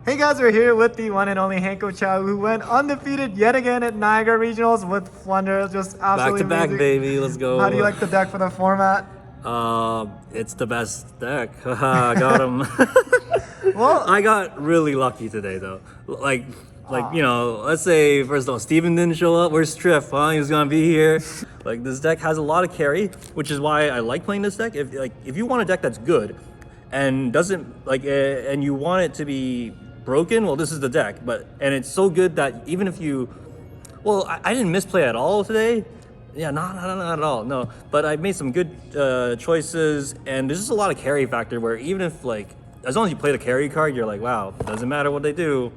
Hey guys, we're here with the one and only Hanko Chow, who went undefeated yet again at Niagara Regionals with Floowandereeze. Just absolutely Back to back, amazing. baby. Let's go. How do you like the deck for the format? It's the best deck. I got him. Well, I got really lucky today, though. Like you know, let's say first of all, Steven didn't show up. Where's Triff? Huh? He was gonna be here. Like this deck has a lot of carry, which is why I like playing this deck. If you want a deck that's good and doesn't and you want it to be broken, well, this is the deck. And it's so good that even if you, well, I didn't misplay at all today. Yeah, not at all. No, but I made some good choices, and there's just a lot of carry factor where even if as long as you play the carry card, you're like, wow, doesn't matter what they do,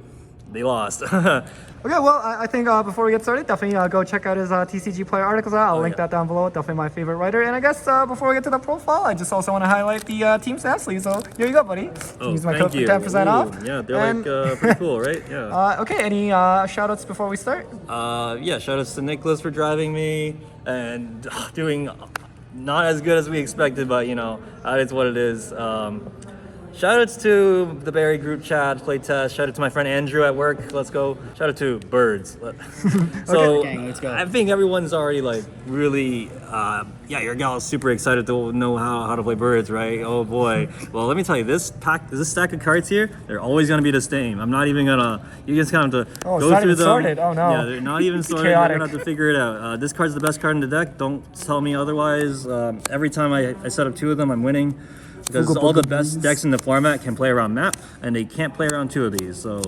they lost. okay, well, I think before we get started, definitely go check out his TCG player articles. I'll link that down below. Definitely my favorite writer. And I guess before we get to the profile, I just also want to highlight the team stat sleeve. So here you go, buddy. Oh, use my thank code for you. 10% off. Yeah, they're pretty cool, right? Yeah. Okay, any shout outs before we start? Yeah, shout outs to Nicholas for driving me and doing not as good as we expected, but you know, that is what it is. Shout outs to the Barry group chat, play test. Shout out to my friend Andrew at work. Let's go. Shout out to Birds. So okay, gang, let's go. I think everyone's already really, your gal is super excited to know how to play Birds, right? Oh boy. Well, let me tell you, this stack of cards here, they're always gonna be the same. I'm not even gonna. You just kind of have to go through them. Sorted. Oh no. Yeah, they're not even sorted. You're gonna have to figure it out. This card's the best card in the deck. Don't tell me otherwise. Every time I set up two of them, I'm winning. Because all the best decks in the format can play around map, and they can't play around two of these. So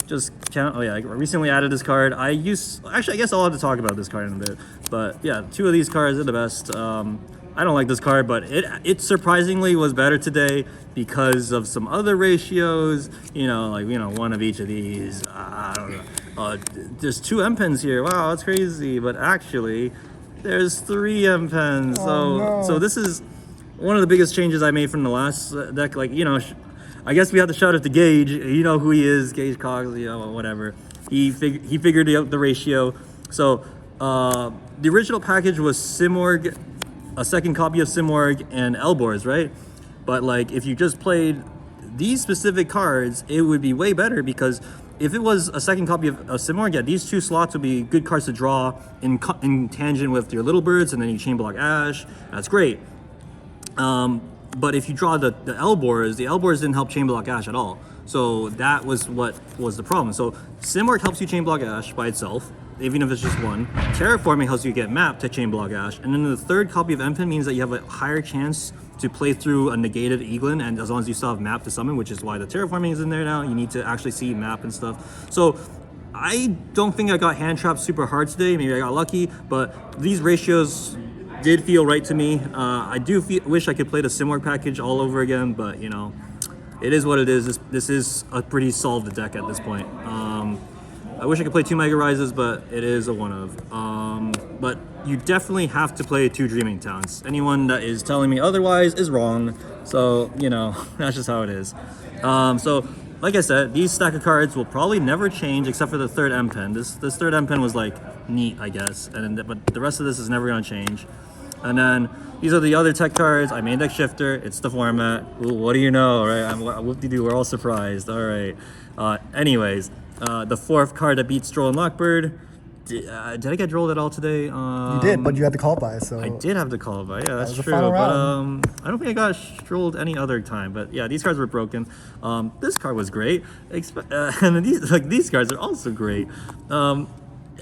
just count. Oh yeah, I recently added this card. I guess I'll have to talk about this card in a bit. But yeah, two of these cards are the best. I don't like this card, but it surprisingly was better today because of some other ratios. One of each of these. I don't know. There's two M pens here. Wow, that's crazy. But actually, there's three M pens. So this is one of the biggest changes I made from the last deck. I guess we have to shout out to Gage. You know who he is, Gage Cox, whatever. He figured out the ratio. So the original package was Simorg, a second copy of Simorg, and Elborz, right? But if you just played these specific cards, it would be way better because if it was a second copy of Simorg, yeah, these two slots would be good cards to draw in tangent with your little birds, and then you chain block Ash. That's great. But if you draw the Elborz, the Elborz didn't help chain block Ash at all. So that was what was the problem. So Simorg helps you chain block Ash by itself, even if it's just one. Terraforming helps you get mapped to chain block Ash. And then the third copy of MPen means that you have a higher chance to play through a negated Eaglin, and as long as you still have map to summon, which is why the Terraforming is in there now, you need to actually see map and stuff. So I don't think I got hand trapped super hard today. Maybe I got lucky, but these ratios did feel right to me. I do wish I could play the Simorg package all over again, but it is what it is. This is a pretty solved deck at this point. I wish I could play two Mega Rises, but it is a one of. But you definitely have to play two Dreaming Towns. Anyone that is telling me otherwise is wrong. So that's just how it is. So like I said, these stack of cards will probably never change except for the third M pen. This third M pen was neat, I guess, but the rest of this is never gonna change. And then these are the other tech cards. I made deck shifter. It's the format. Ooh, what do you know, right? Whoop-de-doo, we're all surprised. All right. Anyways, the fourth card that beats Stroll and Lockbird. Did I get drolled at all today? You did, but you had the call by, so I did have the call by. Yeah, that's true. But I don't think I got strolled any other time. But yeah, these cards were broken. This card was great, and these cards are also great.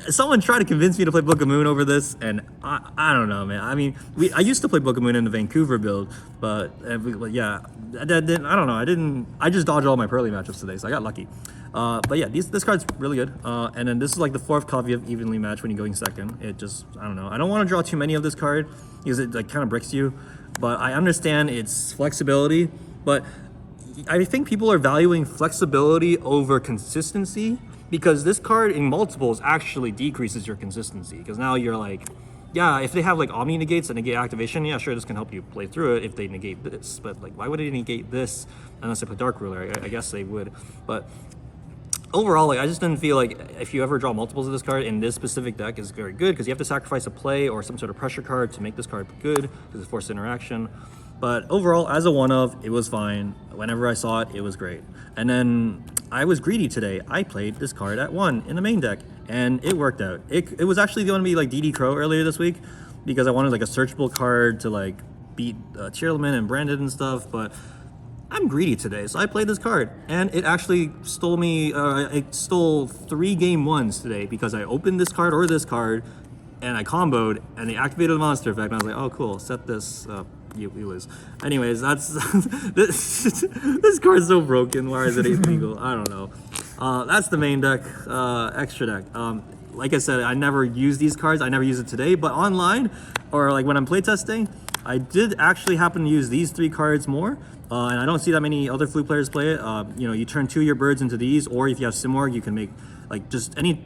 Someone tried to convince me to play Book of Moon over this, and I don't know, man. I mean, I used to play Book of Moon in the Vancouver build, but yeah, I don't know. I just dodged all my Pearly matchups today, so I got lucky. But yeah, this card's really good. And then this is the fourth copy of Evenly Matched when you're going second. It just, I don't know. I don't want to draw too many of this card because it kind of bricks you, but I understand its flexibility. But I think people are valuing flexibility over consistency, because this card in multiples actually decreases your consistency, because now you're yeah, if they have Omni negates and negate activation, yeah, sure, this can help you play through it if they negate this, but why would they negate this unless they put Dark Ruler? I guess they would, but overall, I just didn't feel if you ever draw multiples of this card in this specific deck is very good, because you have to sacrifice a play or some sort of pressure card to make this card good because it's forced interaction. But overall, as a one-of, it was fine. Whenever I saw it, it was great. And then I was greedy today. I played this card at 1 in the main deck, and it worked out. It was actually going to be like DD Crow earlier this week, because I wanted like a searchable card to like beat Cheerleman and Branded and stuff, but I'm greedy today, so I played this card, and it actually stole me, it stole 3 game 1s today, because I opened this card or this card, and I comboed, and they activated the monster effect, and I was like, oh cool, set this up. You lose. Anyways, that's this card's so broken. Why is it 8 legal? I don't know. That's the main deck, extra deck. Like I said, I never use these cards. I never use it today, but online or like when I'm playtesting, I did actually happen to use these 3 cards more. And I don't see that many other Floo players play it. You know, you turn 2 of your birds into these, or if you have Simorg, you can make like just any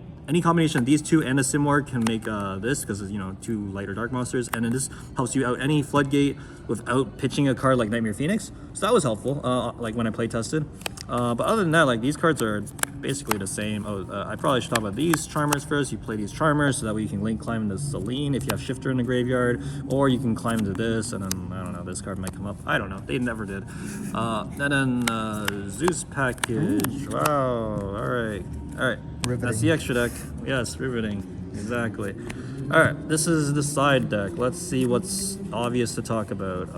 combination of these 2 and a Simorg can make this, because you know, 2 light or dark monsters, and then this helps you out any floodgate without pitching a card like Nightmare Phoenix. So that was helpful, like when I play tested. But other than that, like these cards are basically the same. I probably should talk about these Charmers first. You play these Charmers so that way you can link climb into Celine if you have Shifter in the graveyard, or you can climb into this, and then I don't know, this card might come up. I don't know. They never did. And then Zeus package. Wow. All right. Riveting. That's the extra deck. Yes, riveting. Exactly. All right, this is the side deck. Let's see what's obvious to talk about.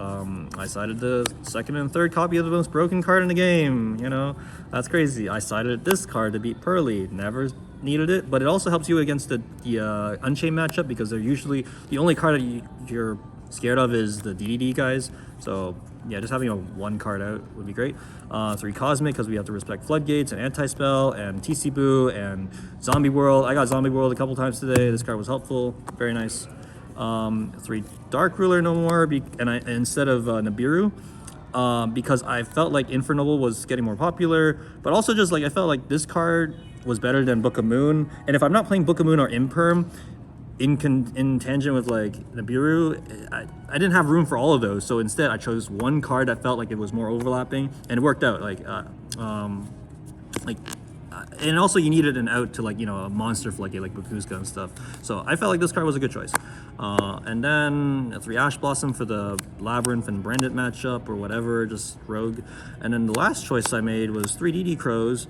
I sided the 2nd and 3rd copy of the most broken card in the game. You know, that's crazy. I sided this card to beat Pearly. Never needed it, but it also helps you against the Unchained matchup, because they're usually the only card that you're scared of is the DDD guys. So yeah, just having a 1 card out would be great. 3 Cosmic, because we have to respect Floodgates and Anti-Spell and TC Boo and Zombie World. I got Zombie World a couple times today. This card was helpful. Very nice. 3 Dark Ruler no more, instead of Nibiru. Because I felt like Infernoble was getting more popular, but also just like I felt like this card was better than Book of Moon. And if I'm not playing Book of Moon or Imperm, in tangent with like Nibiru, I didn't have room for all of those, so instead I chose 1 card that felt like it was more overlapping, and it worked out. And also you needed an out to like, you know, a monster floodgate like Bakuska and stuff, so I felt like this card was a good choice. And then 3 Ash Blossom for the Labyrinth and Brandit matchup or whatever, just rogue. And then the last choice I made was 3 DD Crows.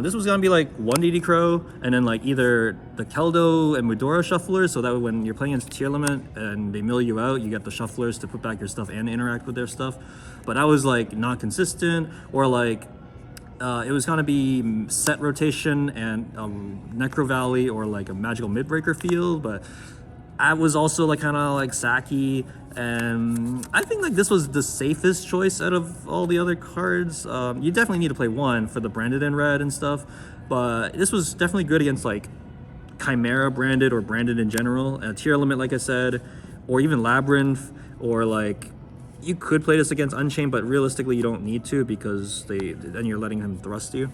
This was gonna be like 1 DD Crow, and then like either the Keldo and Medora shufflers, so that when you're playing against Tier Limit and they mill you out, you get the shufflers to put back your stuff and interact with their stuff. But I was like not consistent, or like it was gonna be set rotation and Necro Valley or like a magical Midbreaker field, but I was also like kind of like Saki, and I think like this was the safest choice out of all the other cards. You definitely need to play 1 for the Branded in red and stuff, but this was definitely good against like Chimera Branded or Branded in general, Tier Limit like I said, or even Labyrinth, or like you could play this against Unchained, but realistically you don't need to, because then you're letting him thrust you.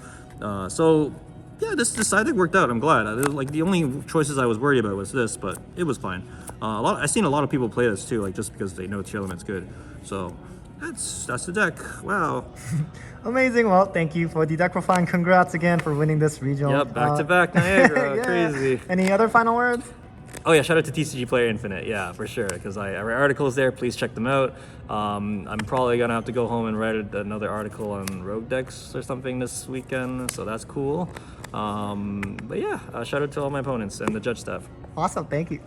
So yeah, this side deck worked out. I'm glad. Like the only choices I was worried about was this, but it was fine. I've seen a lot of people play this too, like just because they know Tier Limit's good. So that's the deck. Wow. Amazing. Well, thank you for the deck profile, and congrats again for winning this regional. Yep, back to back Niagara. Yeah. Crazy. Any other final words? Oh yeah, shout out to TCG Player Infinite, yeah, for sure, because I write articles there. Please check them out. I'm probably gonna have to go home and write another article on rogue decks or something this weekend, so that's cool. But yeah, shout out to all my opponents and the judge staff. Awesome. Thank you.